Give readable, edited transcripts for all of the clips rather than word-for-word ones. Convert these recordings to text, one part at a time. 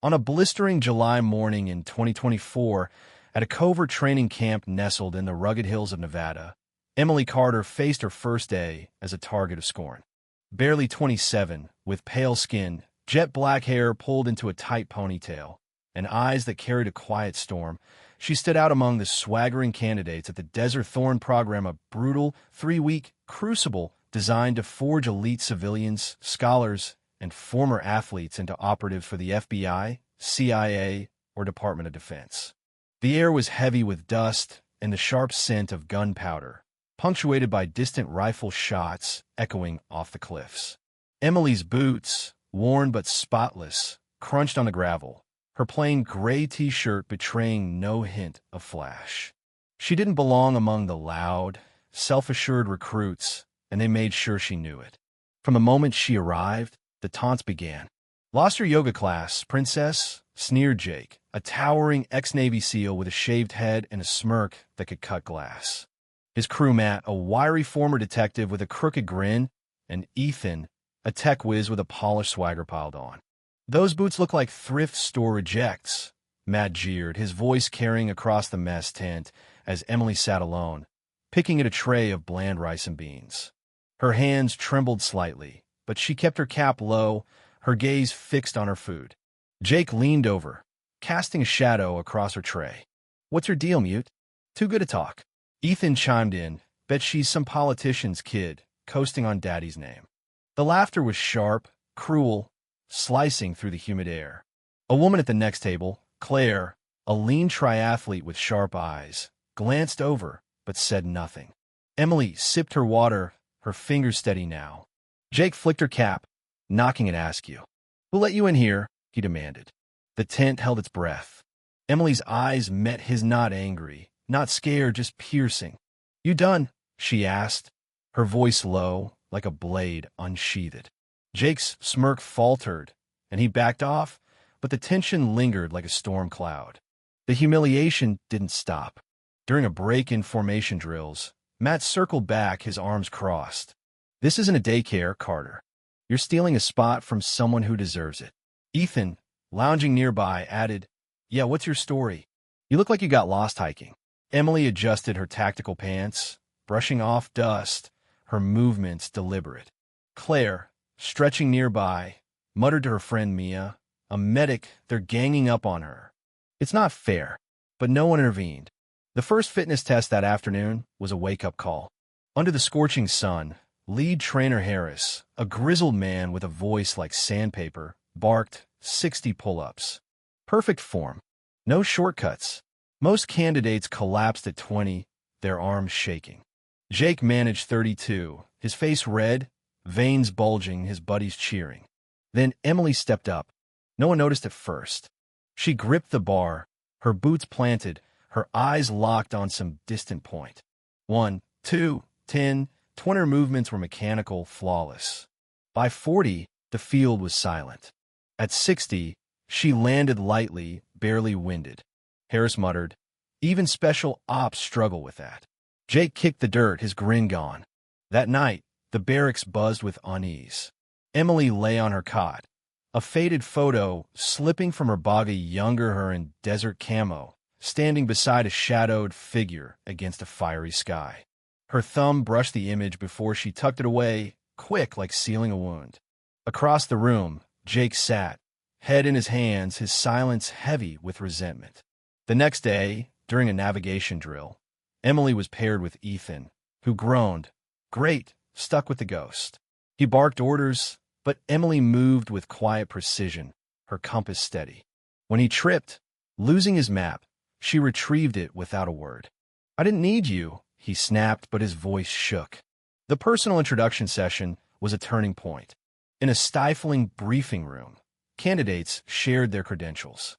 On a blistering July morning in 2024, at a covert training camp nestled in the rugged hills of Nevada, Emily Carter faced her first day as a target of scorn. Barely 27, with pale skin, jet black hair pulled into a tight ponytail, and eyes that carried a quiet storm, she stood out among the swaggering candidates at the Desert Thorn program, a brutal, 3-week crucible designed to forge elite civilians, scholars, and former athletes into operatives for the FBI, CIA, or Department of Defense. The air was heavy with dust and the sharp scent of gunpowder, punctuated by distant rifle shots echoing off the cliffs. Emily's boots, worn but spotless, crunched on the gravel, her plain gray t-shirt betraying no hint of flash. She didn't belong among the loud, self-assured recruits, and they made sure she knew it. From the moment she arrived, the taunts began. "Lost your yoga class, princess?" sneered Jake, a towering ex-Navy SEAL with a shaved head and a smirk that could cut glass. His crew, Matt, a wiry former detective with a crooked grin, and Ethan, a tech whiz with a polished swagger piled on. "Those boots look like thrift store rejects," Matt jeered, his voice carrying across the mess tent as Emily sat alone, picking at a tray of bland rice and beans. Her hands trembled slightly, but she kept her cap low, her gaze fixed on her food. Jake leaned over, casting a shadow across her tray. "What's your deal, Mute? Too good to talk." Ethan chimed in, "Bet she's some politician's kid, coasting on daddy's name." The laughter was sharp, cruel, slicing through the humid air. A woman at the next table, Claire, a lean triathlete with sharp eyes, glanced over but said nothing. Emily sipped her water, her fingers steady now. Jake flicked her cap, knocking at Askew. "We'll let you in here," he demanded. The tent held its breath. Emily's eyes met his, not angry, not scared, just piercing. "You done?" she asked, her voice low, like a blade unsheathed. Jake's smirk faltered, and he backed off, but the tension lingered like a storm cloud. The humiliation didn't stop. During a break in formation drills, Matt circled back, his arms crossed. "This isn't a daycare, Carter. You're stealing a spot from someone who deserves it." Ethan, lounging nearby, added, "Yeah, what's your story? You look like you got lost hiking." Emily adjusted her tactical pants, brushing off dust, her movements deliberate. Claire, stretching nearby, muttered to her friend Mia, "A medic, they're ganging up on her." "It's not fair," but no one intervened. The first fitness test that afternoon was a wake-up call. Under the scorching sun, lead trainer Harris, a grizzled man with a voice like sandpaper, barked 60 pull-ups. Perfect form. No shortcuts. Most candidates collapsed at 20, their arms shaking. Jake managed 32, his face red, veins bulging, his buddies cheering. Then Emily stepped up. No one noticed at first. She gripped the bar, her boots planted, her eyes locked on some distant point. 1, 2, 10, 20 movements were mechanical, flawless. By 40, the field was silent. At 60, she landed lightly, barely winded. Harris muttered, "Even special ops struggle with that." Jake kicked the dirt, his grin gone. That night, the barracks buzzed with unease. Emily lay on her cot, a faded photo slipping from her boggy younger her in desert camo, standing beside a shadowed figure against a fiery sky. Her thumb brushed the image before she tucked it away, quick like sealing a wound. Across the room, Jake sat, head in his hands, his silence heavy with resentment. The next day, during a navigation drill, Emily was paired with Ethan, who groaned, "Great, stuck with the ghost." He barked orders, but Emily moved with quiet precision, her compass steady. When he tripped, losing his map, she retrieved it without a word. "I didn't need you," he snapped, but his voice shook. The personal introduction session was a turning point. In a stifling briefing room, candidates shared their credentials.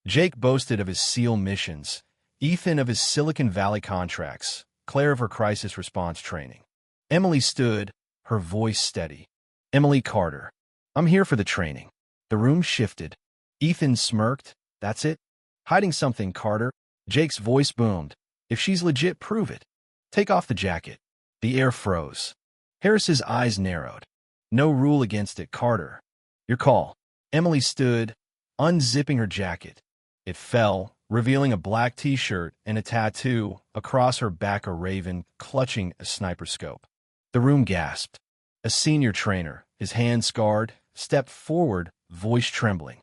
Jake boasted of his SEAL missions, Ethan of his Silicon Valley contracts, Claire of her crisis response training. Emily stood, her voice steady. "Emily Carter. I'm here for the training." The room shifted. Ethan smirked. "That's it? Hiding something, Carter." Jake's voice boomed. "If she's legit, prove it. Take off the jacket." The air froze. Harris's eyes narrowed. "No rule against it, Carter. Your call." Emily stood, unzipping her jacket. It fell, revealing a black t-shirt and a tattoo across her back, a raven clutching a sniper scope. The room gasped. A senior trainer, his hand scarred, stepped forward, voice trembling.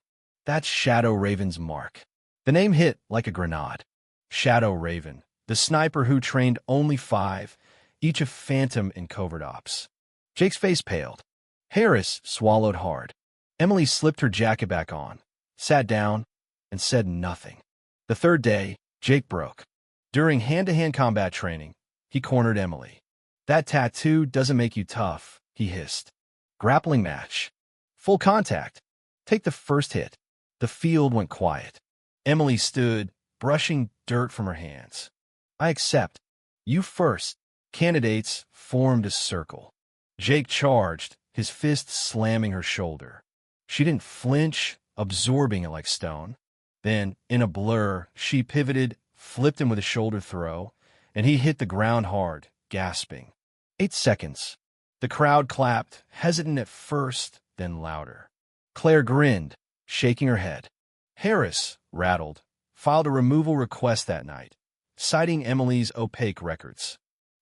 That's Shadow Raven's mark. The name hit like a grenade. Shadow Raven, the sniper who trained only 5, each a phantom in covert ops. Jake's face paled. Harris swallowed hard. Emily slipped her jacket back on, sat down, and said nothing. The third day, Jake broke. During hand-to-hand combat training, he cornered Emily. That tattoo doesn't make you tough, he hissed. Grappling match. Full contact. Take the first hit. The field went quiet. Emily stood, brushing dirt from her hands. I accept. You first. Candidates formed a circle. Jake charged, his fist slamming her shoulder. She didn't flinch, absorbing it like stone. Then, in a blur, she pivoted, flipped him with a shoulder throw, and he hit the ground hard, gasping. 8 seconds. The crowd clapped, hesitant at first, then louder. Claire grinned, shaking her head. Harris, rattled, filed a removal request that night, citing Emily's opaque records.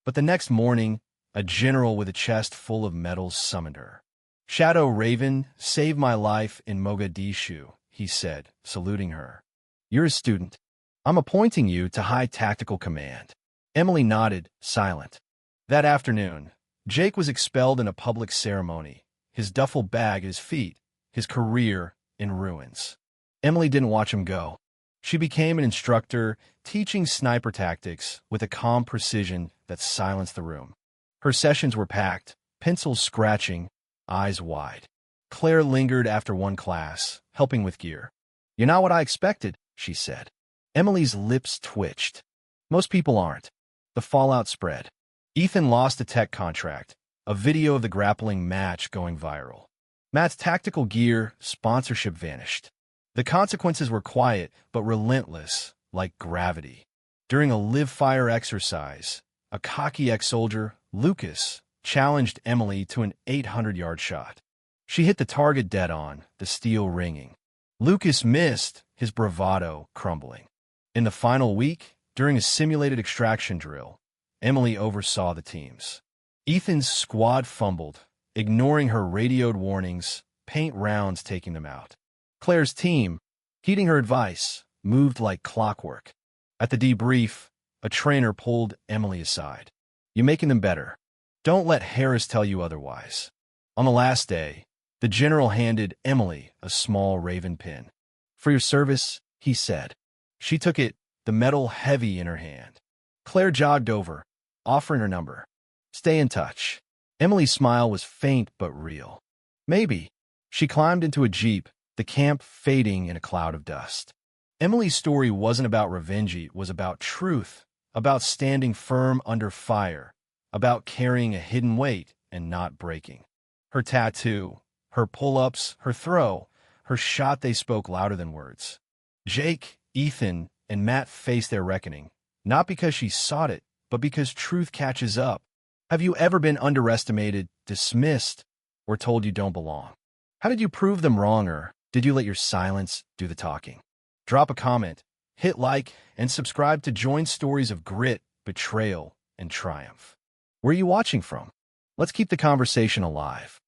But the next morning, a general with a chest full of medals summoned her. Shadow Raven saved my life in Mogadishu, he said, saluting her. You're a student. I'm appointing you to high tactical command. Emily nodded, silent. That afternoon, Jake was expelled in a public ceremony, his duffel bag at his feet, his career in ruins. Emily didn't watch him go. She became an instructor, teaching sniper tactics with a calm precision that silenced the room. Her sessions were packed, pencils scratching, eyes wide. Claire lingered after one class, helping with gear. You're not what I expected, she said. Emily's lips twitched. Most people aren't. The fallout spread. Ethan lost a tech contract, a video of the grappling match going viral. Matt's tactical gear sponsorship vanished. The consequences were quiet but relentless, like gravity. During a live-fire exercise, a cocky ex-soldier, Lucas, challenged Emily to an 800-yard shot. She hit the target dead on, the steel ringing. Lucas missed, his bravado crumbling. In the final week, during a simulated extraction drill, Emily oversaw the teams. Ethan's squad fumbled, ignoring her radioed warnings, paint rounds taking them out. Claire's team, heeding her advice, moved like clockwork. At the debrief, a trainer pulled Emily aside. You're making them better. Don't let Harris tell you otherwise. On the last day, the general handed Emily a small raven pin. For your service, he said. She took it, the metal heavy in her hand. Claire jogged over, offering her number. Stay in touch. Emily's smile was faint but real. Maybe. She climbed into a jeep, the camp fading in a cloud of dust. Emily's story wasn't about revenge, it was about truth, about standing firm under fire, about carrying a hidden weight and not breaking. Her tattoo, her pull-ups, her throw, her shot, they spoke louder than words. Jake, Ethan, and Matt faced their reckoning, not because she sought it, but because truth catches up. Have you ever been underestimated, dismissed, or told you don't belong? How did you prove them wrong, or did you let your silence do the talking? Drop a comment, hit like, and subscribe to join stories of grit, betrayal, and triumph. Where are you watching from? Let's keep the conversation alive.